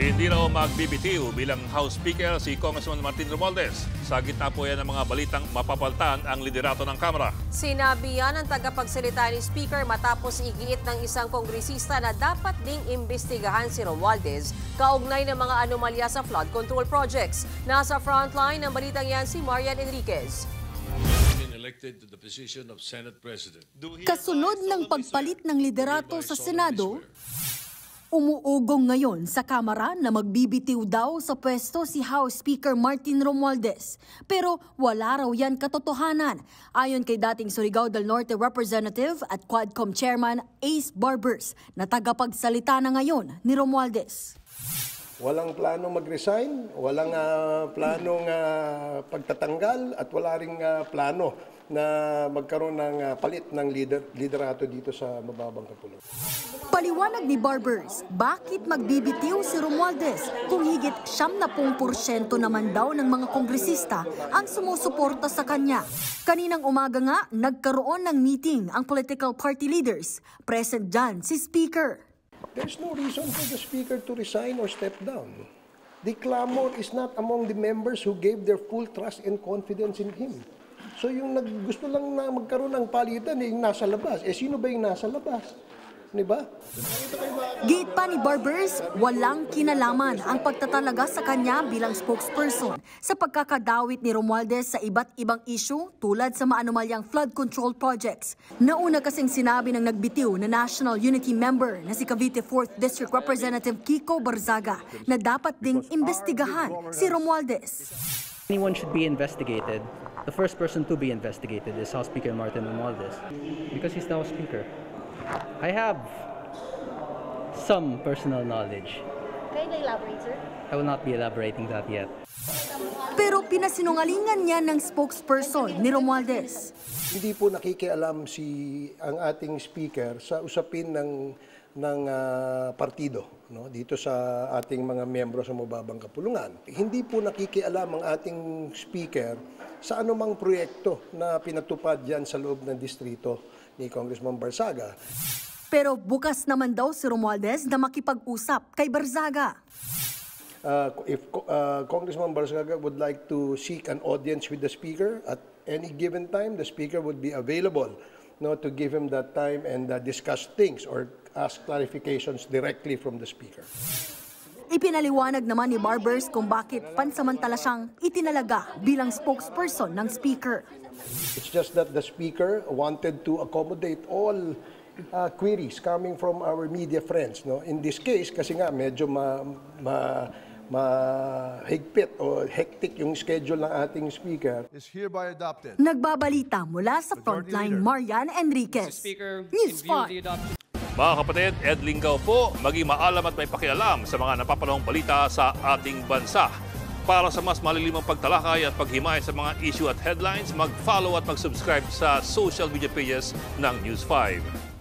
Hindi raw magbibitiw bilang House Speaker si Congressman Martin Romualdez. Sa gitna po yan ng mga balitang mapapaltan ang liderato ng Kamara. Sinabi yan ng tagapagsalita ni Speaker matapos igiit ng isang kongresista na dapat ding imbestigahan si Romualdez kaugnay ng mga anomalya sa flood control projects. Nasa frontline ng balitang yan si Marian Enriquez. Kasunod ng pagpalit ng liderato sa Senado, umuugong ngayon sa Kamara na magbibitiw daw sa pwesto si House Speaker Martin Romualdez. Pero wala raw yan katotohanan, ayon kay dating Surigao del Norte Representative at Quadcom Chairman Ace Barbers na tagapagsalita na ngayon ni Romualdez. Walang planong mag-resign, walang planong pagtatanggal at wala ring plano na magkaroon ng palit ng liderato dito sa mababang kapulungan. Paliwanag ni Barbers, bakit magbibitiw si Romualdez kung higit 70% naman daw ng mga kongresista ang sumusuporta sa kanya. Kaninang umaga nga, nagkaroon ng meeting ang political party leaders. Present dyan si Speaker. There's no reason for the Speaker to resign or step down. The clamor is not among the members who gave their full trust and confidence in him. So yung gusto lang na magkaroon ng palitan, yung nasa labas. Sino ba yung nasa labas? Diba? Gate pa ni Barbers, walang kinalaman ang pagtatalaga sa kanya bilang spokesperson sa pagkakadawit ni Romualdez sa iba't ibang issue tulad sa maanomalyang flood control projects. Nauna kasing sinabi ng nagbitiw na National Unity member na si Cavite 4th District Representative Kiko Barzaga na dapat ding imbestigahan si Romualdez. Anyone should be investigated. The first person to be investigated is House Speaker Martin Romualdez because he's now Speaker. I have some personal knowledge. Can you elaborate, sir? I will not be elaborating that yet. Pero pinasinungalingan niya ng spokesperson ni Romualdez. Hindi po nakikialam ang ating speaker sa usapin ng partido, no? Dito sa ating mga miyembro sa mababang kapulungan. Hindi po nakikialam ang ating speaker sa anumang proyekto na pinatupad diyan sa loob ng distrito ni Congressman Barzaga. Pero bukas naman daw si Romualdez na makipag-usap kay Barzaga. If Congressman Barzaga would like to seek an audience with the Speaker at any given time, the Speaker would be available, no, to give him that time and discuss things or ask clarifications directly from the Speaker. Ipinaliwanag naman ni Barbers kung bakit pansamantala siyang itinalaga bilang spokesperson ng Speaker. It's just that the Speaker wanted to accommodate all queries coming from our media friends. No? In this case, kasi nga medyo mahigpit o hectic yung schedule ng ating Speaker. Is hereby adopted. Nagbabalita mula sa Frontline, Marian Enriquez. News 5. Mga kapatid, Ed Lingaw po, maging maalam at may pakialam sa mga napapanahong balita sa ating bansa. Para sa mas malilimang pagtalakay at paghimay sa mga issue at headlines, mag-follow at mag-subscribe sa social media pages ng News 5.